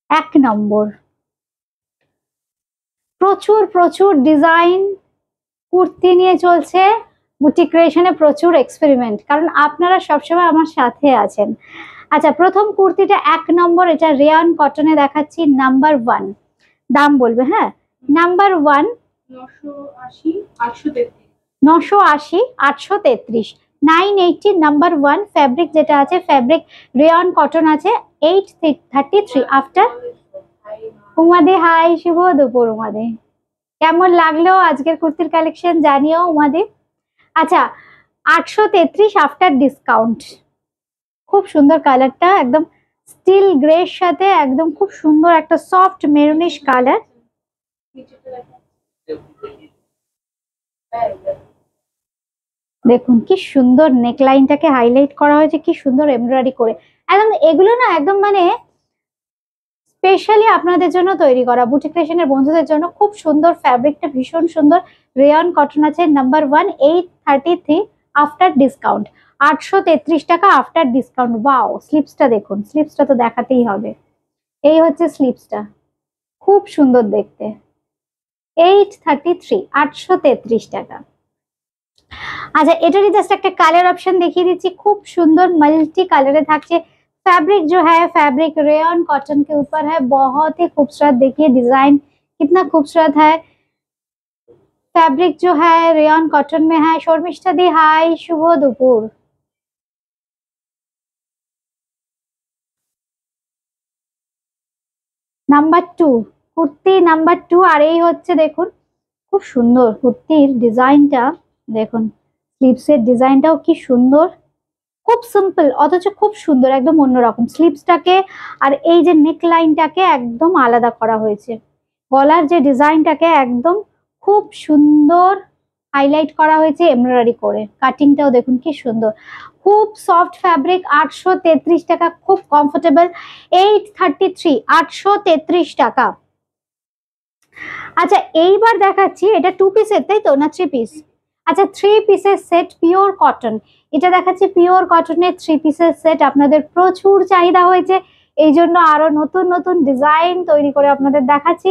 এক নম্বর। প্রচুর প্রচুর ডিজাইন কুর্তি নিয়ে চলছে বুটিক ক্রিয়েশনে, প্রচুর এক্সপেরিমেন্ট, কারণ আপনারা সবসময় আমার সাথে আছেন। আচ্ছা, প্রথম কুর্তিটা এক নম্বর, এটা রেয়ন কটনে দেখাচ্ছি, নাম্বার 1। দাম বলবে, হ্যাঁ। Number 1 980 833 980 number 1। ফ্যাব্রিক যেটা আছে, ফ্যাব্রিক রেয়ন কটন আছে, 833 আফটার। উমাদি হাই, শুভ দুপুর উমাদি। কেমন লাগলো আজকের কুর্তির কালেকশন জানিও উমাদি। আচ্ছা, 833 আফটার ডিসকাউন্ট। খুব সুন্দর কালারটা, একদম স্টিল গ্রের সাথে একদম খুব সুন্দর একটা সফট মেরুনিশ কালার। দেখুন কি সুন্দর নেকলাইনটাকে হাইলাইট করা হয়েছে, কি সুন্দর এমব্রয়ডারি করে। একদম এগুলো না একদম মানে স্পেশালি আপনাদের জন্য তৈরি করা, বুটিক ক্রিয়েশনের বন্ধুদের জন্য। খুব সুন্দর, ফ্যাব্রিকটা ভীষণ সুন্দর, রেয়ন কটন আছে, নাম্বার 1, 833 আফটার ডিসকাউন্ট, 833 টাকা আফটার ডিসকাউন্ট। ওয়াও, স্লিপসটা দেখুন, স্লিপসটা তো দেখাতেই হবে। এই হচ্ছে স্লিপসটা, খুব সুন্দর দেখতে। 833 833 টাকা। আচ্ছা, এটারই জাস্ট একটা কালার অপশন দেখিয়ে দিচ্ছি, খুব सुंदर मल्टी कलर থাকছে। फैब्रिक जो है फैब्रिक रेयन कॉटन के ऊपर है, बहुत ही खूबसूरत। देखिए डिजाइन कितना खूबसूरत है। फैब्रिक जो है रेयन कॉटन में है। शर्मिष्ठा दी हाय, शुभ দুপুর। Number 2, kurti number 2। আর এই হচ্ছে দেখুন, খুব সুন্দর কুর্তির ডিজাইনটা দেখুন, স্লিভসের ডিজাইনটাও কি সুন্দর, খুব সিম্পল অথচ খুব সুন্দর, একদম অন্যরকম। স্লিভসটাকে আর এই যে নেক লাইনটাকে একদম আলাদা করা হয়েছে, গলার যে ডিজাইনটাকে একদম খুব সুন্দর হাইলাইট করা হয়েছে এমব্রয়ডারি করে। কাটিংটাও দেখুন কি সুন্দর, খুব সফট ফ্যাব্রিক। 833 টাকা, খুব কমফোর্টেবল। 833 833 টাকা। আচ্ছা, এইবার দেখাচ্ছি, এটা 2 পিসের তাই তো, না 3 পিস? আচ্ছা, 3 পিসের সেট, পিওর কটন। এটা দেখাচ্ছি পিওর কটনের 3 পিসের সেট। আপনাদের প্রচুর চাহিদা হয়েছে, এই জন্য আরো নতুন নতুন ডিজাইন তৈরি করে আপনাদের দেখাচ্ছি।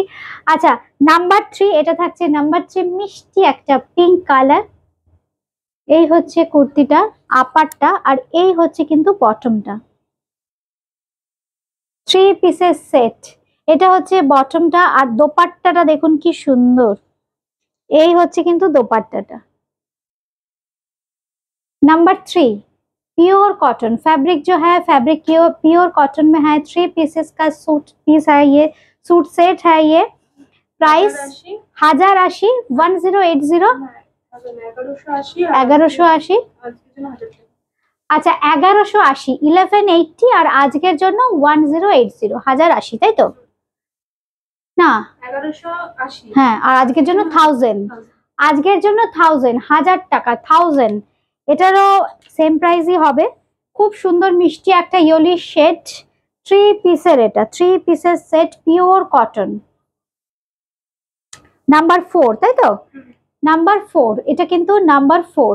আচ্ছা, নাম্বার 3, এটা থাকছে নাম্বার 3, মিষ্টি একটা পিঙ্ক কালার। এই হচ্ছে কুর্তিটা আপারটা, আর এই হচ্ছে কিন্তু বটমটা। 3 পিসের সেট, এটা হচ্ছে বটমটা, আর দোপাট্টাটা দেখুন কি সুন্দর। এই হচ্ছে কিন্তু দোপাট্টাটা। Number 3, pure cotton. फैब्रिक जो है फैब्रिक प्योर कॉटन में है। 3 पीसेस का सूट पीस है ये, सूट सेट है ये। प्राइस 1080 1080 1180। আচ্ছা, 1180 1180, আর আজকের জন্য 1080 1080 তাই তো না? 1180, হ্যাঁ, আর আজকের জন্য 1000, আজকের জন্য 1000 1000 টাকা 1000। এটারও সেম প্রাইসই হবে। খুব সুন্দর মিষ্টি একটা ইয়েলো শেড, 3 পিসের, এটা 3 পিসের সেট, পিওর কটন। নাম্বার 4 তাই তো? নাম্বার 4, এটা কিন্তু নাম্বার 4,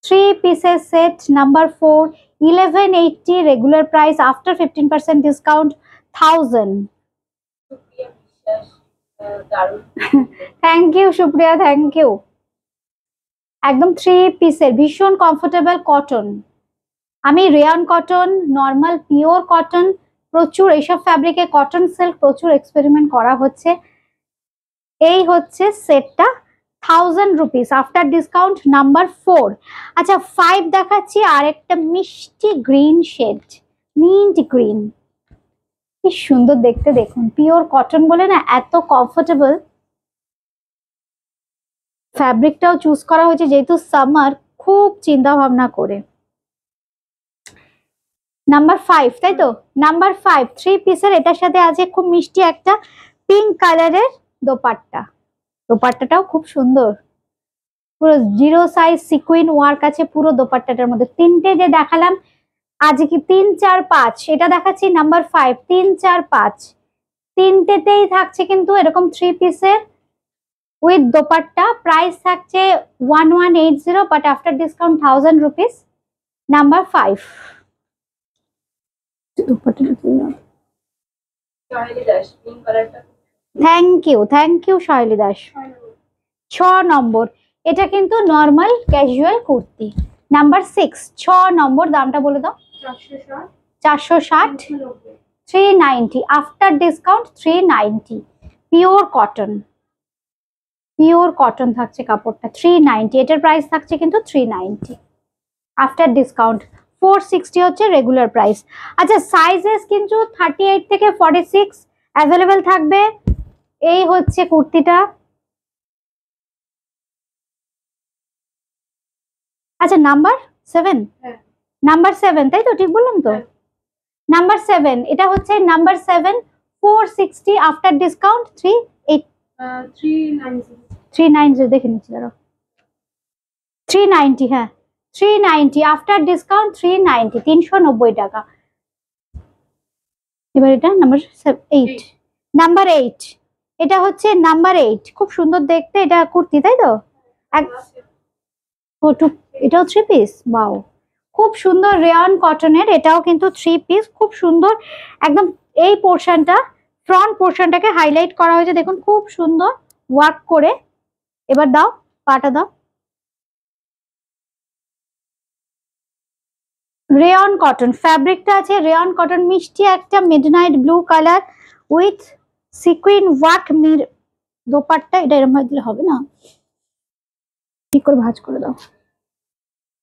3 পিসের set, number 4, 1180 regular price, after 15% discount 1000। Thank you Supriya, thank you. একদম 3 পিসের ভীষণ কমফোর্টেবল কটন। আমি rayon cotton, normal pure cotton, প্রচুর এইসব ফ্যাব্রিকে কটন সিল্ক প্রচুর এক্সপেরিমেন্ট করা হচ্ছে। এই হচ্ছে সেটটা 1000 রুপিস আফটার ডিসকাউন্ট, নাম্বার 4। আচ্ছা, 5 দেখাচ্ছি, আর একটা মিষ্টি গ্রিন শেড, মিন্ট গ্রিন, কি সুন্দর দেখতে। দেখুন পিওর কটন বলে না এত কমফোর্টেবল। ফ্যাব্রিকটাও চুজ করা হয়েছে যেহেতু সামার, খুব চিন্তা ভাবনা করে। নাম্বার 5 তাই তো? নাম্বার 5, 3 পিসের, এটার সাথে আছে খুব মিষ্টি একটা পিঙ্ক কালারের দোপাট্টা। দোপাট্টাটাও খুব সুন্দর, পুরো 0 সাইজ সিকুইন ওয়ার্ক আছে পুরো দোপাট্টাটার মধ্যে। তিনটে যে দেখালাম আজকে 3 4 5, এটা দেখাচ্ছি নাম্বার 5, 3 4 5, তিনটেতেই থাকছে কিন্তু এরকম 3 পিসের উইথ দোপাট্টা। প্রাইস থাকছে 1180, but after discount 1000 rupees, number 5। Thank you Shaily Das. 6 নম্বর, এটা কিন্তু নর্মাল ক্যাজুয়াল কুর্তি। নাম্বার 6, 6 নম্বর, দামটা বলে দাও। 460, 390 after discount, 390 pure cotton. Pure cotton থাকছে কাপড়টা, 390। এটার প্রাইস থাকছে কিন্তু 390 আফটার ডিসকাউন্ট। 460 হচ্ছে রেগুলার প্রাইস। আচ্ছা, সাইজেস কিন্তু 38 থেকে 46 অ্যাভেলেবেল থাকবে। এই হচ্ছে কুর্তিটা। আচ্ছা, নাম্বার 7, নাম্বার 7 তাই তো, ঠিক বললাম তো? নাম্বার 7, এটা হচ্ছে নাম্বার 7, 460 আফটার ডিসকাউন্ট, 390 দেখে নিচ্ছি দাঁড়াও। 390, হ্যাঁ 390 আফটার ডিসকাউন্ট, 390, 390 টাকা। এবার এটা নাম্বার 8, নাম্বার 8, এটা হচ্ছে নাম্বার 8, খুব সুন্দর দেখতে। এটা কুর্তি তাই তো? এটাও 3 পিস, বাও খুব সুন্দর, রেয়ন কটনের। এটাও কিন্তু 3 পিস, খুব সুন্দর একদম। এই পোর্শনটা, ফ্রন্ট পোর্শনটাকে হাইলাইট করা হয়েছে দেখুন, খুব সুন্দর ওয়ার্ক করে। এবার দাও, পাটা দাও। রেয়ন কটন ফ্যাব্রিকটা আছে, রেয়ন কটন, মিষ্টি একটা midnight blue colour with sequin work Mir dupatta. এটা এরকম ভাবে দিলে হবে না, ঠিক করে ভাঁজ করে দাও,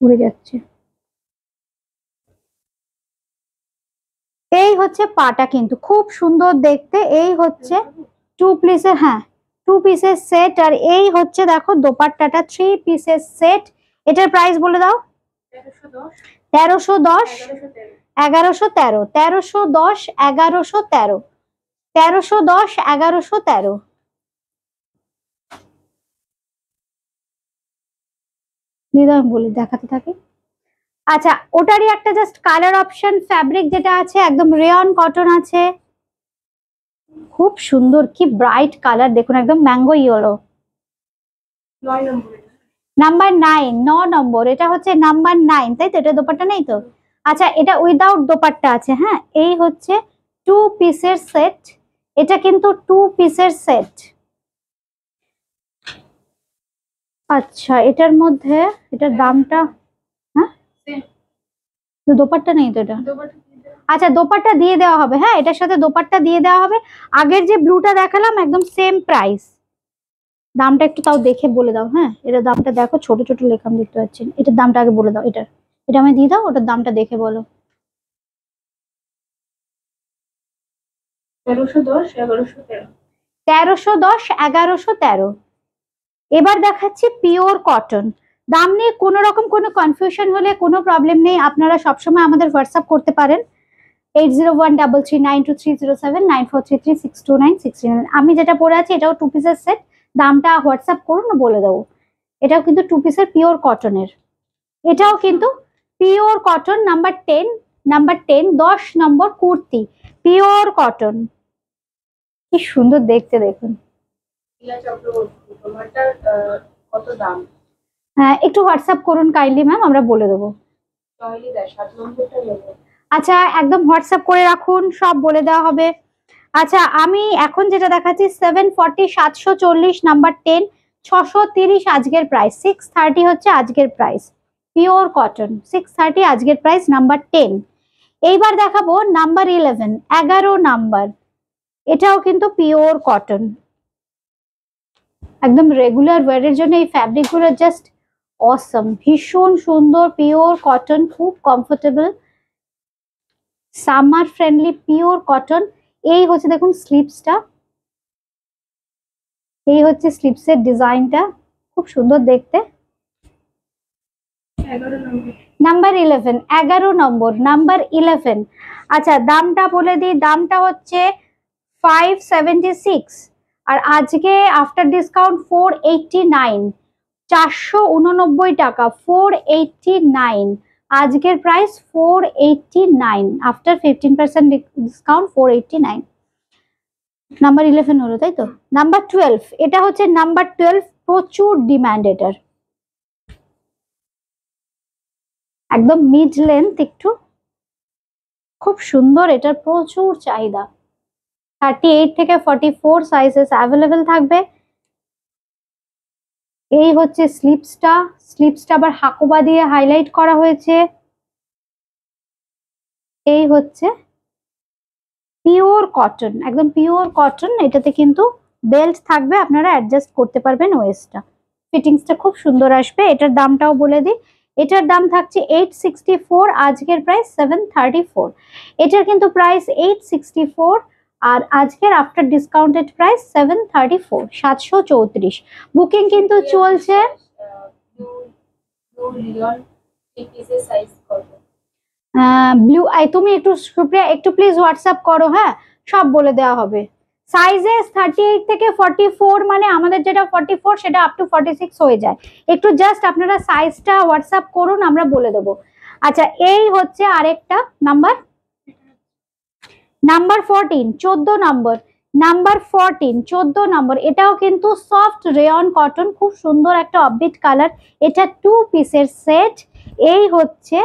উড়ে যাচ্ছে। এই হচ্ছে পাটা, কিন্তু খুব সুন্দর দেখতে। এই হচ্ছে 2 পিসের, হ্যাঁ 2 পিসের সেট। আর এই হচ্ছে দেখো দোপাট্টাটা, 3 পিসের সেট। এটার প্রাইস বলে দাও। 1310, 1113, 1310, 1113, 1310, 1113। বলি দেখাতে থাকি। আচ্ছা, ওটারই একটা জাস্ট কালার অপশন ফ্যাব্রিক যেটা আছে, একদম রেয়ন কটন আছে, খুব সুন্দর, কি ব্রাইট কালার দেখুন, একদম ম্যাঙ্গো ইয়েলো। নাম্বার 9, 9 নম্বর, এটা হচ্ছে নাম্বার 9 তাই তো? এটা দোপাট্টা নেই তো? আচ্ছা, এটা উইদাউট দোপাট্টা আছে। হ্যাঁ, এই হচ্ছে 2 পিসের সেট। এটা কিন্তু 2 পিসের সেট। আচ্ছা, এটার মধ্যে এটার দামটা, হ্যাঁ দোপাট্টা নেই তো এটা? আচ্ছা, দোপাট্টা দিয়ে দেওয়া হবে, হ্যাঁ এটার সাথে দোপাট্টা দিয়ে দেওয়া হবে। আগের যে ব্লুটা দেখালাম একদম সেম প্রাইস। দামটা একটু তাও দেখে বলে দাও। হ্যাঁ, এটার দামটা দেখো, ছোট ছোট লেখা আমি দেখতে পাচ্ছি। এটার দামটা আগে বলে দাও। এটা আমি দিয়ে দাও, ওটার দামটা দেখে বলো। 1310, 1113। এবার দেখাচ্ছি পিওর কটন। দাম নিয়ে কোনো রকম কোনো কনফিউশন হলে কোনো প্রবলেম নেই, আপনারা সবসময় আমাদের হোয়াটসঅ্যাপ করতে পারেন 8013392307, 9433629639। আমি যেটা পরে আছি এটাও 2 পিসের সেট। দামটা হোয়াটসঅ্যাপ করুন, বলে দেবো। এটাও কিন্তু 2 পিসের পিওর কটনের। এটাও কিন্তু পিওর কটন, নাম্বার 10, নাম্বার 10, 10 নম্বর কুর্তি, পিওর কটন, কি সুন্দর দেখতে দেখুন। কত দাম? হ্যাঁ, একটু হোয়াটসঅ্যাপ করুন কাইন্ডলি ম্যাম, আমরা বলে দেবো। আচ্ছা, একদম হোয়াটসঅ্যাপ করে রাখুন, সব বলে দেওয়া হবে। আচ্ছা, আমি এখন যেটা দেখাচ্ছি 740, 740 নাম্বার 10, 630 আজকের প্রাইস, 630 হচ্ছে আজকের প্রাইস, পিওর কটন 630 আজকের প্রাইস, নাম্বার 10। এইবার দেখাবো নাম্বার 11, 11 নাম্বার। এটাও কিন্তু পিওর কটন, একদম রেগুলার ওয়্যারের জন্য এই ফ্যাব্রিক গুলো জাস্ট অসম, ভীষণ সুন্দর, পিওর কটন, খুব comfortable, summer friendly pure cotton. এই হচ্ছে দেখুন স্লিভসটা, এই হচ্ছে স্লিভসের ডিজাইনটা, খুব সুন্দর দেখতে। নাম্বার 11, 11 নম্বর, নাম্বার 11। আচ্ছা, দামটা বলে দিই, দামটা হচ্ছে 576, আর আজকে আফটার ডিসকাউন্ট 489, 489 টাকা, 489 আজকের প্রাইস, 489 আফটার 15% ডিসকাউন্ট, 489। নাম্বার 11 হলো তাই তো? নাম্বার 12, এটা হচ্ছে নাম্বার 12, প্রচুর ডিমান্ড এটার, একদম মিড লেন্থ একটু, খুব সুন্দর, এটার প্রচুর চাহিদা। 38 থেকে 44 সাইজেস অ্যাভেলেবেল থাকবে। এই হচ্ছে স্লিপসটা, স্লিপসটা আবার হাকোবা দিয়ে হাইলাইট করা হয়েছে। এই হচ্ছে পিওর কটন, একদম পিওর কটন, এটাতে কিন্তু বেল্ট থাকবে, আপনারা অ্যাডজাস্ট করতে পারবেন ওয়েস্টটা, ফিটিংসটা খুব সুন্দর আসবে। এটার দামটাও বলে দিই, এটার দাম থাকছে 864, আজকের প্রাইস 734। এটার কিন্তু প্রাইস 864 আর আজকের আফটার ডিসকাউন্টেড প্রাইস 734, 734। বুকিং কিন্তু চলছে। ব্লু আই, তুমি একটু সুপ্রিয়া একটু প্লিজ হোয়াটসঅ্যাপ করো, হ্যাঁ সব বলে দেওয়া হবে। সাইজেস 38 থেকে 44, মানে আমাদের যেটা 44 সেটা আপ টু 46 হয়ে যায়। একটু জাস্ট আপনারা সাইজটা হোয়াটসঅ্যাপ করুন, আমরা বলে দেবো। আচ্ছা, এই হচ্ছে আরেকটা নাম্বার 14, 14 নম্বর, নাম্বার 14, 14 নম্বর। এটাও কিন্তু সফট রেয়ন কটন, খুব সুন্দর একটা অফবিট কালার। এটা 2 পিসের সেট। এই হচ্ছে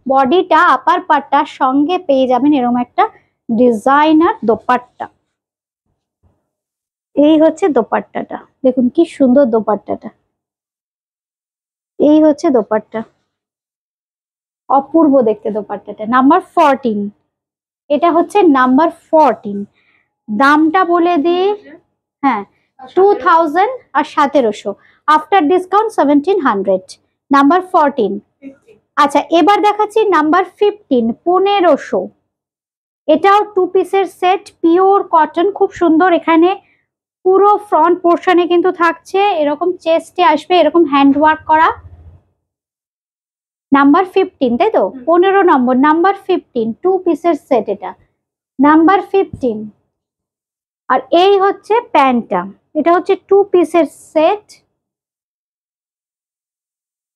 বডিটা, আপার পার্টটার সঙ্গে পেয়ে যাবেন এরকম একটা ডিজাইনার দোপাট্টা। এই হচ্ছে দোপাট্টাটা, দেখুন কি সুন্দর দোপাট্টাটা। এই হচ্ছে দোপাট্টা, অপূর্ব দেখতে দোপাট্টাটা। নাম্বার 14, এটা হচ্ছে নাম্বার 14। দামটা বলে দিই, হ্যাঁ 2000 আর 1700, আফটার ডিসকাউন্ট 1700। নাম্বার 14। আচ্ছা, এবার দেখাচ্ছি নাম্বার 15, 1500। এটাও 2 পিসের সেট, পিওর কটন, খুব সুন্দর। এখানে পুরো ফ্রন্ট পোর্শনে কিন্তু থাকছে এরকম, চেস্টে আসবে এরকম হ্যান্ড ওয়ার্ক করা। নাম্বার 15, তাই তো 15 নম্বর, নাম্বার 15, 2 পিসের সেট এটা, নাম্বার 15। আর এই হচ্ছে প্যান্টটা, এটা হচ্ছে 2 পিসের সেট,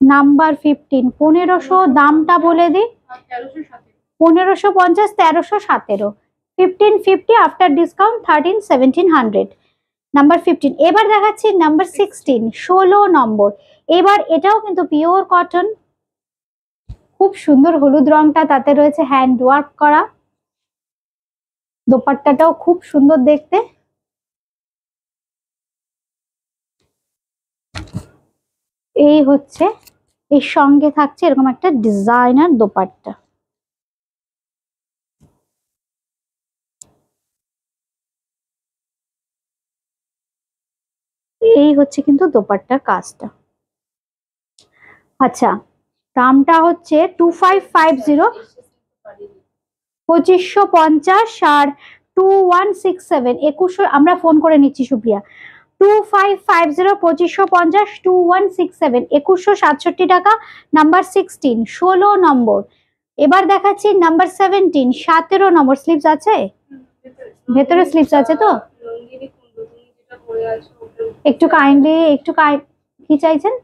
নাম্বার 15, 1500। দামটা বলে দিই, 1550, 1317, 1550 আফটার ডিসকাউন্ট 1700। নাম্বার 15। এবার দেখাচ্ছি নাম্বার 16, 16 নম্বর। এবার এটাও কিন্তু পিওর কটন, খুব সুন্দর হলুদ রংটা, তাতে রয়েছে হ্যান্ড ওয়ার্ক করা। দোপাট্টাটাও খুব সুন্দর দেখতে। এই হচ্ছে, এর সঙ্গে থাকছে এরকম একটা ডিজাইনার দোপাট্টা। এই হচ্ছে কিন্তু দোপাট্টার কাজটা। আচ্ছা, দামটা হচ্ছে 2550, 2550 আর 2167, 2100। আমরা ফোন করে নিচ্ছি সুপ্রিয়া। 2550, 2550, 2167, 2167 টাকা। নাম্বার 16, 16 নম্বর। এবার দেখাচ্ছি নাম্বার 17, 17 নম্বর। স্লিপস আছে ভেতরে, স্লিপস আছে তো? একটু কাইন্ডলি, কি চাইছেন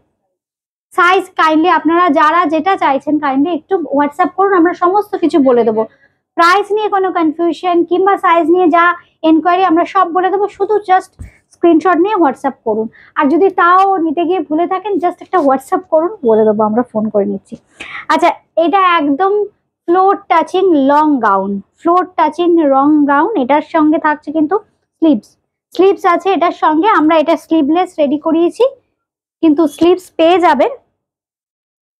সাইজ? কাইন্ডলি আপনারা যারা যেটা চাইছেন কাইন্ডলি একটু হোয়াটসঅ্যাপ করুন, আমরা সমস্ত কিছু বলে দেবো। প্রাইস নিয়ে কোনো কনফিউশন কিংবা সাইজ নিয়ে যা এনকোয়ারি আমরা সব বলে দেবো, শুধু জাস্ট স্ক্রিনশট নিয়ে হোয়াটসঅ্যাপ করুন। আর যদি তাও নিতে গিয়ে ভুলে থাকেন, জাস্ট একটা হোয়াটসঅ্যাপ করুন, বলে দেবো, আমরা ফোন করে নিচ্ছি। আচ্ছা, এটা একদম floor touching long gown, floor touching long gown. এটার সঙ্গে থাকছে কিন্তু স্লিভস, স্লিভস আছে এটার সঙ্গে। আমরা এটা স্লিভলেস রেডি করিয়েছি, কিন্তু স্লিভস পেয়ে যাবেন।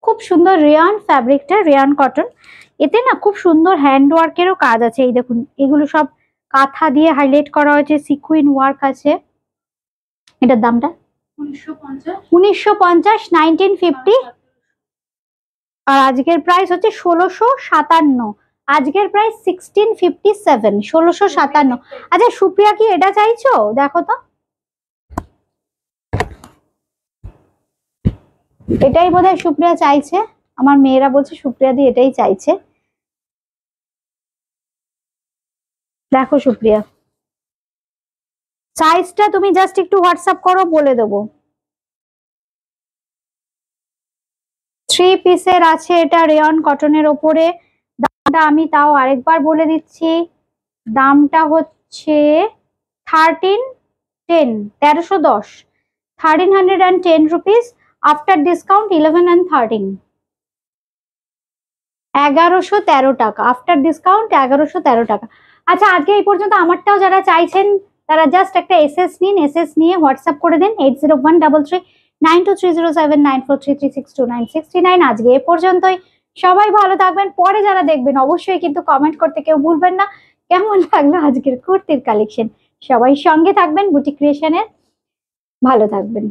খুব সুন্দর রেয়ান ফ্যাব্রিকটা, রেয়ান কটন। এতে না খুব সুন্দর হ্যান্ড ওয়ার্কেরও কাজ আছে। এই দেখুন, এগুলো সব কাঁথা দিয়ে হাইলাইট করা হয়েছে, সিকুইন ওয়ার্ক আছে। এটার দামটা 1950, 1950। আর আজকের প্রাইস হচ্ছে 1657, আজকের প্রাইস 1657, 1657। আচ্ছা সুপ্রিয়া, কি এটা চাইছো? দেখো তো, এটাই বোধহয় সুপ্রিয়া চাইছে। আমার মেয়েরা বলছে সুপ্রিয়া দি এটাই চাইছে। দেখো সুপ্রিয়া, সাইজটা তুমি জাস্ট একটু হোয়াটসঅ্যাপ করো, বলে দেবো। 3 পিসের আছে এটা, রেয়ন কটনের ওপরে। দামটা আমি তাও আরেকবার বলে দিচ্ছি, দামটা হচ্ছে 1310, 1310, 1310 রুপিস। আফটার ডিসকাউন্ট 11 and 13, 1113 টাকা। আফটার ডিসকাউন্ট 1113 টাকা। আচ্ছা আজকে এই পর্যন্ত আমারটাও যারা চাইছেন তারা জাস্ট একটা এসএস নিন, এসএস নিয়ে হোয়াটসঅ্যাপ করে দিন 80133923079433629639। আজকে এ পর্যন্তই, সবাই ভালো থাকবেন। পরে যারা দেখবেন অবশ্যই কিন্তু কমেন্ট করতে কেউ ভুলবেন না কেমন লাগলো আজকের কুর্তির কালেকশন। সবাই সঙ্গে থাকবেন বুটিক ক্রিয়েশনের, ভালো থাকবেন।